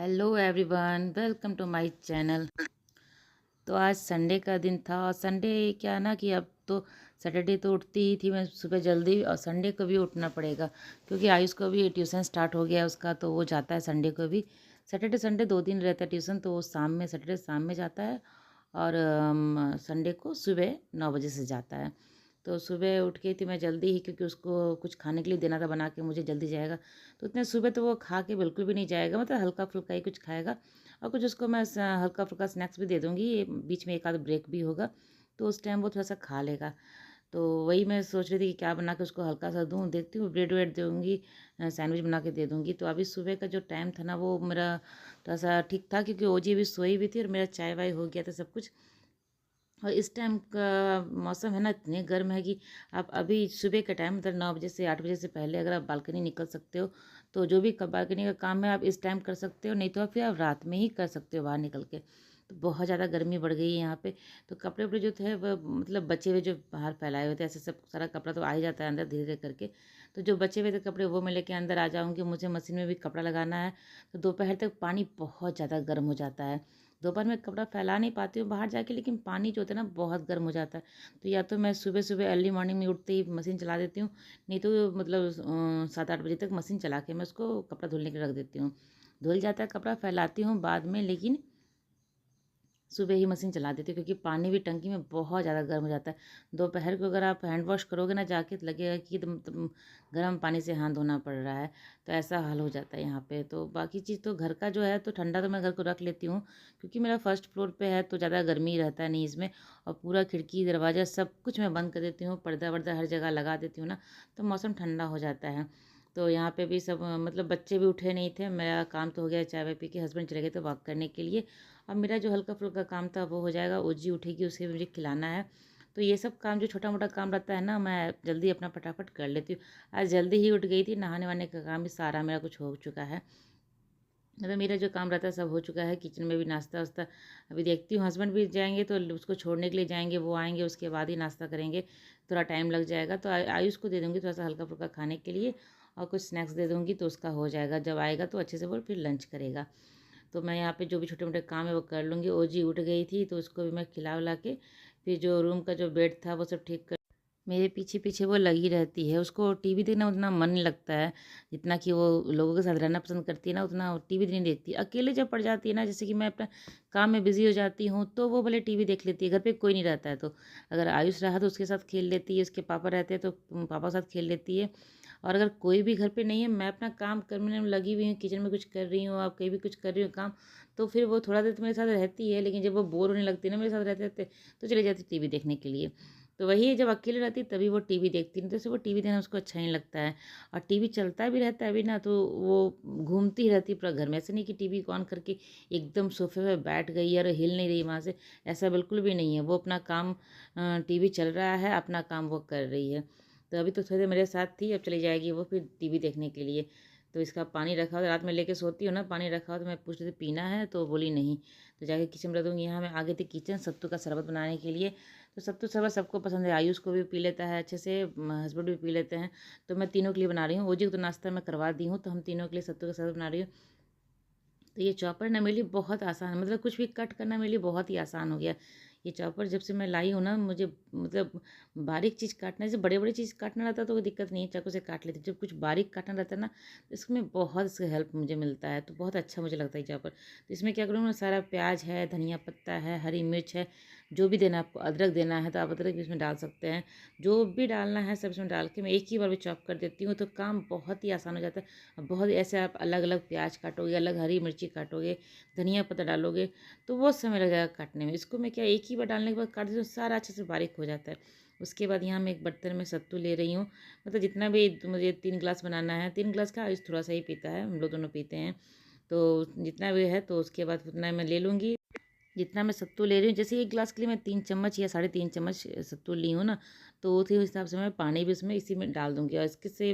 Hello everyone, welcome to my channel. तो आज Sunday का दिन था और संडे क्या ना कि अब तो सैटरडे तो उठती ही थी मैं सुबह जल्दी, और संडे को भी उठना पड़ेगा क्योंकि आयुष को भी ट्यूशन स्टार्ट हो गया है उसका, तो वो जाता है संडे को भी। सैटरडे संडे 2 दिन रहता है ट्यूशन, तो वो शाम में सैटरडे शाम में जाता है और संडे को सुबह 9 बजे से जाता है। तो सुबह उठ गई थी मैं जल्दी ही क्योंकि उसको कुछ खाने के लिए देना था बना के, मुझे जल्दी जाएगा। तो इतने सुबह तो वो खा के बिल्कुल भी नहीं जाएगा, मतलब हल्का फुल्का ही कुछ खाएगा और कुछ उसको मैं हल्का फुल्का स्नैक्स भी दे दूँगी, बीच में एक आध ब्रेक भी होगा तो उस टाइम वो थोड़ा सा खा लेगा। तो वही मैं सोच रही थी कि क्या बना के उसको हल्का सा दूँ, देखती हूँ ब्रेड वेड दूँगी, सैंडविच बना के दे दूँगी। तो अभी सुबह का जो टाइम था ना वो मेरा थोड़ा सा ठीक था क्योंकि ओजी अभी सोई भी थी और मेरा चाय वाय हो गया था सब कुछ। और इस टाइम का मौसम है ना इतने गर्म है कि आप अभी सुबह का टाइम मतलब 9 बजे से 8 बजे से पहले अगर आप बालकनी निकल सकते हो तो जो भी बालकनी का काम है आप इस टाइम कर सकते हो, नहीं तो फिर आप रात में ही कर सकते हो बाहर निकल के। तो बहुत ज़्यादा गर्मी बढ़ गई है यहाँ पे। तो कपड़े वपड़े जो थे वह मतलब बचे हुए जो बाहर फैलाए हुए थे, ऐसे सब सारा कपड़ा तो आ ही जाता है अंदर धीरे धीरे करके। तो जो बचे हुए थे कपड़े वो मैं लेके अंदर आ जाऊँगी, मुझे मशीन में भी कपड़ा लगाना है। तो दोपहर तक पानी बहुत ज़्यादा गर्म हो जाता है। दोपहर में कपड़ा फैला नहीं पाती हूँ बाहर जाके, लेकिन पानी जो होता है ना बहुत गर्म हो जाता है। तो या तो मैं सुबह सुबह अर्ली मॉर्निंग में उठते ही मशीन चला देती हूँ, नहीं तो मतलब 7-8 बजे तक मशीन चला के मैं उसको कपड़ा धुलने के लिए रख देती हूँ। धुल जाता है कपड़ा, फैलाती हूँ बाद में, लेकिन सुबह ही मशीन चला देती हूँ क्योंकि पानी भी टंकी में बहुत ज़्यादा गर्म हो जाता है। दोपहर को अगर आप हैंड वॉश करोगे ना जाके तो लगेगा कि एकदम गर्म पानी से हाथ धोना पड़ रहा है। तो ऐसा हाल हो जाता है यहाँ पे। तो बाकी चीज़ तो घर का जो है तो ठंडा तो मैं घर को रख लेती हूँ क्योंकि मेरा फर्स्ट फ्लोर पे है तो ज़्यादा गर्मी रहता है नहीं इसमें। और पूरा खिड़की दरवाज़ा सब कुछ मैं बंद कर देती हूँ, पर्दा वर्दा हर जगह लगा देती हूँ ना, तो मौसम ठंडा हो जाता है। तो यहाँ पे भी सब मतलब बच्चे भी उठे नहीं थे, मेरा काम तो हो गया चाय वाय पी के, हस्बैंड चले गए थे वॉक करने के लिए। अब मेरा जो हल्का फुल्का काम था वो हो जाएगा, ओजी उठेगी उसे मुझे खिलाना है। तो ये सब काम जो छोटा मोटा काम रहता है ना मैं जल्दी अपना फटाफट कर लेती हूँ। आज जल्दी ही उठ गई थी, नहाने वाने का काम भी सारा मेरा कुछ हो चुका है। मतलब मेरा जो काम रहता है सब हो चुका है, किचन में भी नाश्ता वास्ता अभी देखती हूँ, हस्बैंड भी जाएंगे तो उसको छोड़ने के लिए जाएंगे, वो आएंगे उसके बाद ही नाश्ता करेंगे, थोड़ा टाइम लग जाएगा। तो आयुष को दे दूँगी थोड़ा सा हल्का फुल्का खाने के लिए और कुछ स्नैक्स दे दूँगी तो उसका हो जाएगा, जब आएगा तो अच्छे से वो फिर लंच करेगा। तो मैं यहाँ पे जो भी छोटे मोटे काम है वो कर लूँगी। ओजी उठ गई थी तो उसको भी मैं खिला उला के फिर जो रूम का जो बेड था वो सब ठीक कर, मेरे पीछे पीछे वो लगी रहती है। उसको टीवी देखना उतना मन नहीं लगता है जितना कि वो लोगों के साथ रहना पसंद करती है ना, उतना वो टीवी नहीं देखती। अकेले जब पड़ जाती है ना, जैसे कि मैं अपना काम में बिजी हो जाती हूँ तो वो भले टीवी देख लेती है, घर पे कोई नहीं रहता है तो। अगर आयुष रहा तो उसके साथ खेल लेती है, उसके पापा रहते हैं तो पापा के साथ खेल लेती है। और अगर कोई भी घर पे नहीं है, मैं अपना काम करने में लगी हुई हूँ, किचन में कुछ कर रही हूँ, आप कहीं भी कुछ कर रही हूँ काम, तो फिर वो थोड़ा देर तो मेरे साथ रहती है, लेकिन जब वो बोर होने लगती है ना मेरे साथ रहते रहते तो चली जाती टीवी देखने के लिए। तो वही है, जब अकेले रहती है तभी वो टीवी देखती, नहीं तो ऐसे वो टीवी देखना उसको अच्छा नहीं लगता है। और टीवी चलता भी रहता है अभी ना तो वो घूमती ही रहती है पूरा घर में, ऐसे नहीं कि टीवी को ऑन करके एकदम सोफे पे बैठ गई है और हिल नहीं रही वहाँ से, ऐसा बिल्कुल भी नहीं है। वो अपना काम, टीवी चल रहा है अपना काम वो कर रही है। तो अभी तो थोड़ी देर मेरे साथ थी, अब चली जाएगी वो फिर टीवी देखने के लिए। तो इसका पानी रखा हो, रात में लेके सोती हूँ ना, पानी रखा हो तो मैं पूछ रही थी पीना है तो बोली नहीं। तो जाके किचन में रख दूँगी। यहाँ मैं आगे थी किचन सत्तू का शरबत बनाने के लिए। तो सत्तू शरबत सबको पसंद है, आयुष को भी पी लेता है अच्छे से, हस्बैंड भी पी लेते हैं। तो मैं तीनों के लिए बना रही हूँ, ओजी को तो नाश्ता मैं करवा दी हूँ, तो हम तीनों के लिए सत्तू का शरबत बना रही हूँ। तो ये चॉपर ना मेरे लिए बहुत आसान है, मतलब कुछ भी कट करना मेरे लिए बहुत ही आसान हो गया। ये चॉपर जब से मैं लाई हूँ ना, मुझे मतलब बारीक चीज़ काटना, जैसे बड़े बड़े चीज़ काटना रहता है तो कोई दिक्कत नहीं है, चाकू से काट लेती हूँ। जब कुछ बारीक काटना रहता है ना तो इसमें बहुत इससे हेल्प मुझे मिलता है, तो बहुत अच्छा मुझे लगता है ये चॉपर। तो इसमें क्या करूँ ना, सारा प्याज है, धनिया पत्ता है, हरी मिर्च है, जो भी देना है आपको, अदरक देना है तो आप अदरक भी इसमें डाल सकते हैं। जो भी डालना है सब इसमें डाल के मैं एक ही बार में चॉप कर देती हूँ, तो काम बहुत ही आसान हो जाता है। अब बहुत ऐसे आप अलग अलग प्याज काटोगे, अलग हरी मिर्ची काटोगे, धनिया पत्ता डालोगे तो बहुत समय लग जाएगा काटने में। इसको मैं क्या एक ही बार डालने के बाद काट देती हूँ, सारा अच्छे से बारीक हो जाता है। उसके बाद यहाँ मैं एक बर्तन में सत्तू ले रही हूँ, मतलब जितना भी मुझे 3 गिलास बनाना है, 3 गिलास का आयुष थोड़ा सा ही पीता है, हम लोग दोनों पीते हैं। तो जितना भी है तो उसके बाद उतना मैं ले लूँगी। जितना मैं सत्तू ले रही हूँ, जैसे 1 गिलास के लिए मैं 3 चम्मच या 3.5 चम्मच सत्तू ली हूँ ना, तो उसी हिसाब से मैं पानी भी उसमें इसी में डाल दूँगी और इसके से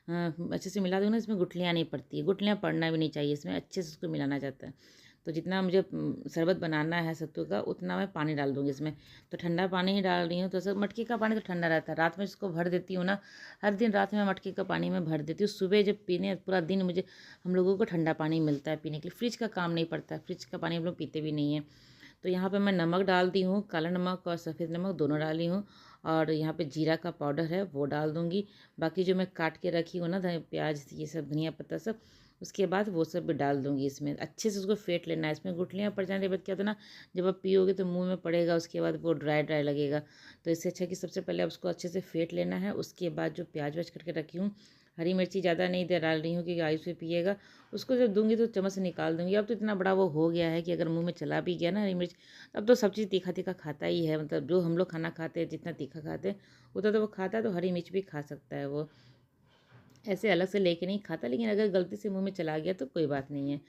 अच्छे से मिला दूँगी ना, इसमें गुठलियाँ नहीं पड़ती है, गुठलियाँ पड़ना भी नहीं चाहिए, इसमें अच्छे से उसको मिलाना जाता है। तो जितना मुझे शरबत बनाना है सत्तू का उतना मैं पानी डाल दूँगी इसमें। तो ठंडा पानी ही डाल रही हूँ, तो सब मटके का पानी तो ठंडा रहता है। रात में इसको भर देती हूँ ना, हर दिन रात में मटके का पानी मैं भर देती हूँ। सुबह जब पीने पूरा दिन मुझे हम लोगों को ठंडा पानी मिलता है पीने के लिए, फ्रिज का काम नहीं पड़ता है, फ्रिज का पानी हम लोग पीते भी नहीं हैं। तो यहाँ पे मैं नमक डाल दी हूँ, काला नमक और सफ़ेद नमक दोनों डाली हूँ, और यहाँ पे जीरा का पाउडर है वो डाल दूँगी। बाकी जो मैं काट के रखी हूँ ना प्याज ये सब धनिया पत्ता सब, उसके बाद वो सब भी डाल दूँगी इसमें। अच्छे से उसको फेंट लेना है, इसमें गुठलियाँ पड़ जाने के बाद क्या होता है ना, जब आप पियोगे तो मुँह में पड़ेगा, उसके बाद वो ड्राई ड्राई लगेगा। तो इससे अच्छा कि सबसे पहले आप उसको अच्छे से फेंट लेना है। उसके बाद जो प्याज व्याज कट के रखी हूँ, हरी मिर्ची ज़्यादा नहीं डाल रही हूँ क्योंकि आयुष भी पिएगा, उसको जब दूँगी तो चम्मच से निकाल दूँगी। अब तो इतना बड़ा वो हो गया है कि अगर मुँह में चला भी गया ना हरी मिर्च, अब तो सब चीज़ तीखा-तीखा खाता ही है। मतलब जो हम लोग खाना खाते हैं, जितना तीखा खाते हैं, उतना तो वो खाता है, तो हरी मिर्च भी खा सकता है वो। ऐसे अलग से लेके नहीं खाता, लेकिन अगर गलती से मुँह में चला गया तो कोई बात नहीं है।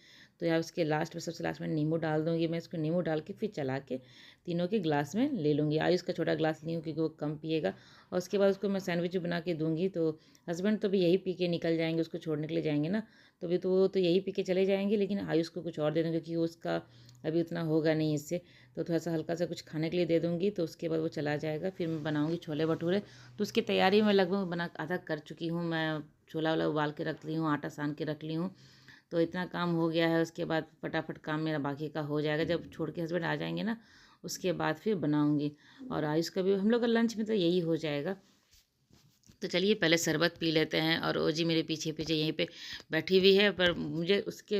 तो या उसके लास्ट में, सबसे लास्ट में नींबू डाल दूँगी मैं। इसको नींबू डाल के फिर चला के तीनों के ग्लास में ले लूँगी। आयुष का छोटा ग्लास ली हूँ क्योंकि वो कम पिएगा, और उसके बाद उसको मैं सैंडविच बना के दूँगी। तो हस्बैंड तो भी यही पी के निकल जाएँगे, उसको छोड़ने के लिए जाएँगे ना, तो भी तो वो तो यही पी के चले जाएँगे, लेकिन आयुष को कुछ और दे दूँगी क्योंकि उसका अभी उतना होगा नहीं इससे। तो थोड़ा-सा हल्का सा कुछ खाने के लिए दे दूँगी, तो उसके बाद वो चला जाएगा। फिर मैं बनाऊँगी छोले भटूरे, तो उसकी तैयारी मैं लगभग बना आधा कर चुकी हूँ। मैं छोला-वोला उबाल के रख ली हूँ, आटा सान के रख ली हूँ, तो इतना काम हो गया है। उसके बाद फटाफट काम मेरा बाकी का हो जाएगा। जब छोड़ के हस्बैंड आ जाएँगे ना, उसके बाद फिर बनाऊँगी। और आयुष का भी हम लोग का लंच में तो यही हो जाएगा। तो चलिए पहले शरबत पी लेते हैं। और वो जी मेरे पीछे-पीछे यहीं पे बैठी हुई है, पर मुझे उसके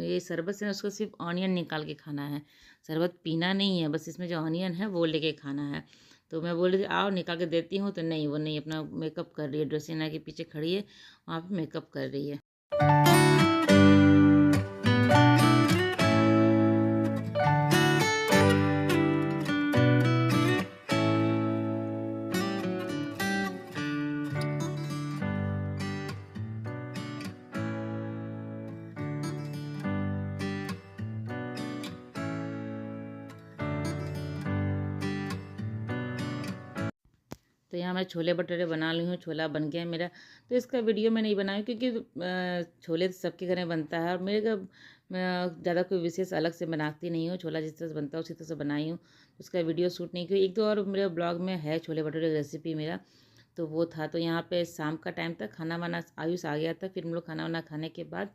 ये शरबत से ना उसको सिर्फ़ ऑनियन निकाल के खाना है, शरबत पीना नहीं है, बस इसमें जो ऑनियन है वो लेके खाना है। तो मैं बोल रही थी आओ निकाल के देती हूँ, तो नहीं वो नहीं, अपना मेकअप कर रही है, ड्रेसिंग के पीछे खड़ी है, वहाँ पे मेकअप कर रही है। तो यहाँ मैं छोले भटूरे बना ली हूँ, छोला बन गया है मेरा। तो इसका वीडियो मैं नहीं बनाई क्योंकि छोले तो सबके घर में बनता है, और मेरे घर मैं ज़्यादा कोई विशेष अलग से बनाती नहीं हूँ। छोला जिस तरह से बनता है उसी तरह से बनाई हूँ, तो उसका वीडियो शूट नहीं की। एक दो और मेरे ब्लॉग में है छोले भटूरे की रेसिपी मेरा, तो वो था। तो यहाँ पे शाम का टाइम तक खाना वाना आयुष आ गया था, फिर हम लोग खाना वाना खाने के बाद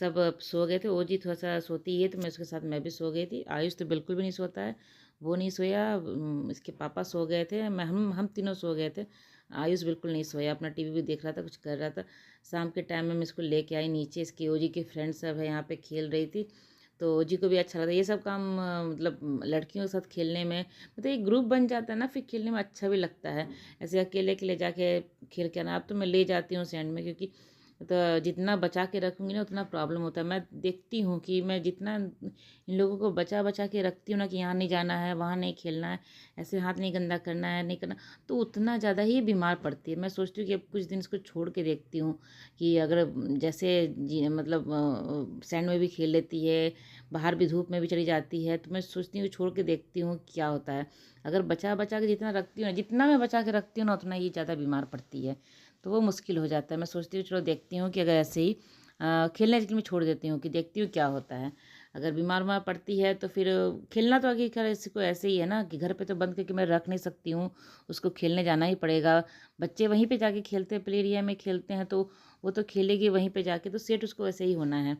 सब सो गए थे। वो जी थोड़ा-सा सोती है, तो मैं उसके साथ मैं भी सो गई थी। आयुष तो बिल्कुल भी नहीं सोता है, वो नहीं सोया। इसके पापा सो गए थे, मैं हम तीनों सो गए थे। आयुष बिल्कुल नहीं सोया, अपना टीवी भी देख रहा था, कुछ कर रहा था। शाम के टाइम में मैं इसको लेके आई नीचे, इसकी ओजी की फ्रेंड सब है यहाँ पे खेल रही थी, तो ओजी को भी अच्छा लगा। ये सब काम मतलब लड़कियों के साथ खेलने में, मतलब एक ग्रुप बन जाता है ना, फिर खेलने में अच्छा भी लगता है। ऐसे अकेले-अकेले जाके खेल के आना, अब तो मैं ले जाती हूँ सैंड में, क्योंकि तो जितना बचा के रखूँगी ना उतना प्रॉब्लम होता है। मैं देखती हूँ कि मैं जितना इन लोगों को बचा-बचा के रखती हूँ ना कि यहाँ नहीं जाना है, वहाँ नहीं खेलना है, ऐसे हाथ नहीं गंदा करना है, नहीं करना, तो उतना ज़्यादा ही बीमार पड़ती है। मैं सोचती हूँ कि अब कुछ दिन इसको छोड़ के देखती हूँ कि अगर जैसे जी मतलब सैंड में भी खेल लेती है, बाहर भी धूप में भी चली जाती है, तो मैं सोचती हूँ छोड़ के देखती हूँ क्या होता है। अगर बचा-बचा के जितना रखती हूँ ना, जितना मैं बचा के रखती हूँ ना, उतना ही ज़्यादा बीमार पड़ती है। तो वो मुश्किल हो जाता है। मैं सोचती हूँ चलो देखती हूँ कि अगर ऐसे ही खेलने के लिए मैं छोड़ देती हूँ कि देखती हूँ क्या होता है। अगर बीमार-उमार पड़ती है तो फिर खेलना तो आगे खैर इसको ऐसे ही है ना कि घर पे तो बंद करके मैं रख नहीं सकती हूँ, उसको खेलने जाना ही पड़ेगा। बच्चे वहीं पे जाके खेलते हैं, प्ले एरिया में खेलते हैं, तो वो तो खेलेगी वहीं पे जाके, तो सेट उसको ऐसे ही होना है।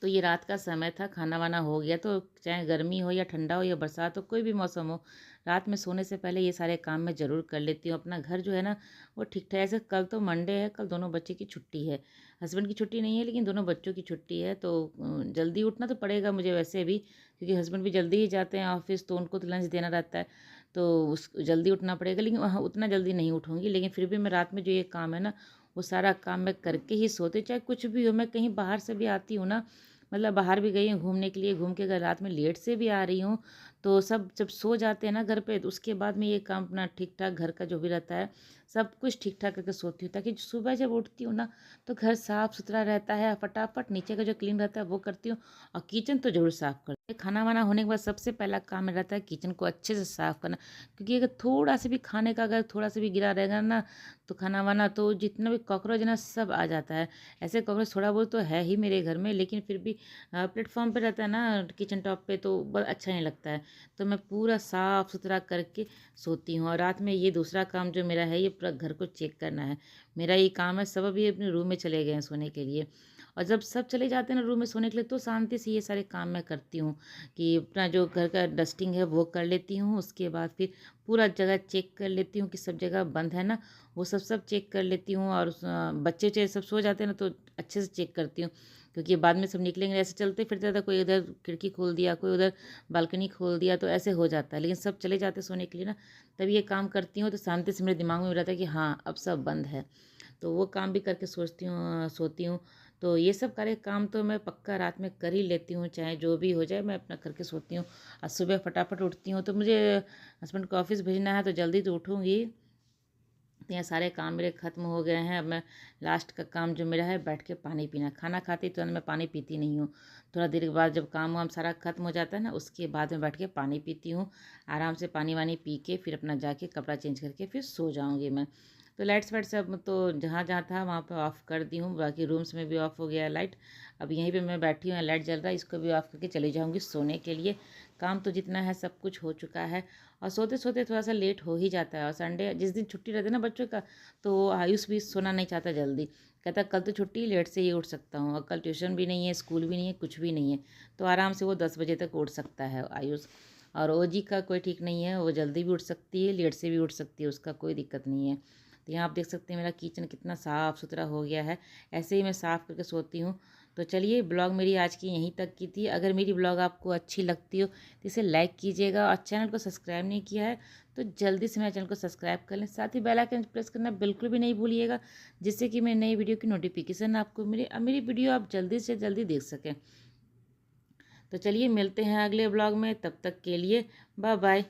तो ये रात का समय था, खाना-वाना हो गया, तो चाहे गर्मी हो या ठंडा हो या बरसात हो, कोई भी मौसम हो, रात में सोने से पहले ये सारे काम मैं ज़रूर कर लेती हूँ। अपना घर जो है ना, वो ठीक-ठाक, ऐसे कल तो मंडे है, कल दोनों बच्चे की छुट्टी है। हस्बैंड की छुट्टी नहीं है, लेकिन दोनों बच्चों की छुट्टी है, तो जल्दी उठना तो पड़ेगा मुझे वैसे भी, क्योंकि हस्बैंड भी जल्दी ही जाते हैं ऑफ़िस, तो उनको तो लंच देना रहता है, तो उस जल्दी उठना पड़ेगा। लेकिन हाँ, उतना जल्दी नहीं उठूँगी, लेकिन फिर भी मैं रात में जो ये काम है ना, वो सारा काम मैं करके ही सोती हूँ, चाहे कुछ भी हो। मैं कहीं बाहर से भी आती हूँ ना, मतलब बाहर भी गई हूँ घूमने के लिए, घूम के अगर रात में लेट से भी आ रही हूँ, तो सब जब सो जाते हैं ना घर पे, तो उसके बाद में ये काम अपना ठीक-ठाक घर का जो भी रहता है, सब कुछ ठीक-ठाक करके सोती हूँ, ताकि सुबह जब उठती हूँ ना, तो घर साफ-सुथरा रहता है, फटाफट नीचे का जो क्लीन रहता है वो करती हूँ, और किचन तो ज़रूर साफ करती हूँ। खाना-वाना होने के बाद सबसे पहला काम मेरा रहता है किचन को अच्छे से साफ करना, क्योंकि अगर थोड़ा-सा भी खाने का अगर थोड़ा-सा भी गिरा रहेगा ना, तो खाना-वाना तो जितना भी कॉकरोच है ना सब आ जाता है। ऐसे कॉकरोच थोड़ा बहुत तो है ही मेरे घर में, लेकिन फिर भी प्लेटफॉर्म पे रहता है ना किचन टॉप पे, तो बहुत अच्छा नहीं लगता है। तो मैं पूरा साफ़ सुथरा करके सोती हूँ। और रात में ये दूसरा काम जो मेरा है, ये पूरा घर को चेक करना है। मेरा ये काम है। सब अभी अपने रूम में चले गए हैं सोने के लिए, और जब सब चले जाते हैं ना रूम में सोने के लिए, तो शांति से ये सारे काम मैं करती हूँ कि अपना जो घर का डस्टिंग है वो कर लेती हूँ। उसके बाद फिर पूरा जगह चेक कर लेती हूँ कि सब जगह बंद है ना, वो सब चेक कर लेती हूँ। और बच्चे उच्चे सब सो जाते हैं ना, तो अच्छे से चेक करती हूँ, क्योंकि बाद में सब निकलेंगे ऐसे चलते फिरते, तो कोई उधर खिड़की खोल दिया, कोई उधर बालकनी खोल दिया, तो ऐसे हो जाता है। लेकिन सब चले जाते सोने के लिए ना, तब ये काम करती हूँ, तो शांति से मेरे दिमाग में रहता है कि हाँ अब सब बंद है। तो वो काम भी करके सोचती हूँ, सोती हूँ। तो ये सब कार्य काम तो मैं पक्का रात में कर ही लेती हूँ, चाहे जो भी हो जाए, मैं अपना करके सोती हूँ। और सुबह फटाफट उठती हूँ। तो मुझे हस्बैंड को ऑफिस भेजना है, तो जल्दी तो उठूँगी। तो यहाँ सारे काम मेरे ख़त्म हो गए हैं। अब मैं लास्ट का काम जो मेरा है, बैठ के पानी पीना। खाना खाती तुरंत मैं पानी पीती नहीं हूँ। थोड़ा देर के बाद जब काम वाम सारा ख़त्म हो जाता है ना, उसके बाद मैं बैठ के पानी पीती हूँ। आराम से पानी वानी पी के फिर अपना जाके कपड़ा चेंज करके फिर सो जाऊँगी मैं। तो लाइट्स वाइट सब तो जहाँ जहाँ था वहाँ पे ऑफ़ कर दी हूँ। बाकी रूम्स में भी ऑफ़ हो गया है लाइट। अब यहीं पे मैं बैठी हूँ, लाइट जल रहा है, इसको भी ऑफ़ करके चली जाऊँगी सोने के लिए। काम तो जितना है सब कुछ हो चुका है। और सोते सोते थोड़ा सा लेट हो ही जाता है। और संडे जिस दिन छुट्टी रहती है ना बच्चों का, तो आयुष भी सोना नहीं चाहता जल्दी। कहता कल तो छुट्टी, लेट से ही उठ सकता हूँ, और कल ट्यूशन भी नहीं है, स्कूल भी नहीं है, कुछ भी नहीं है। तो आराम से वो 10 बजे तक उठ सकता है आयुष। और ओजी का कोई ठीक नहीं है, वो जल्दी भी उठ सकती है, लेट से भी उठ सकती है, उसका कोई दिक्कत नहीं है। तो यहाँ आप देख सकते हैं मेरा किचन कितना साफ़ सुथरा हो गया है। ऐसे ही मैं साफ़ करके सोती हूँ। तो चलिए, ब्लॉग मेरी आज की यहीं तक की थी। अगर मेरी ब्लॉग आपको अच्छी लगती हो तो इसे लाइक कीजिएगा, और चैनल को सब्सक्राइब नहीं किया है तो जल्दी से मेरे चैनल को सब्सक्राइब कर लें। साथ ही बेल आइकन प्रेस करना बिल्कुल भी नहीं भूलिएगा, जिससे कि मेरी नई वीडियो की नोटिफिकेशन आपको मेरी वीडियो आप जल्दी से जल्दी देख सकें। तो चलिए, मिलते हैं अगले ब्लॉग में, तब तक के लिए बाय बाय।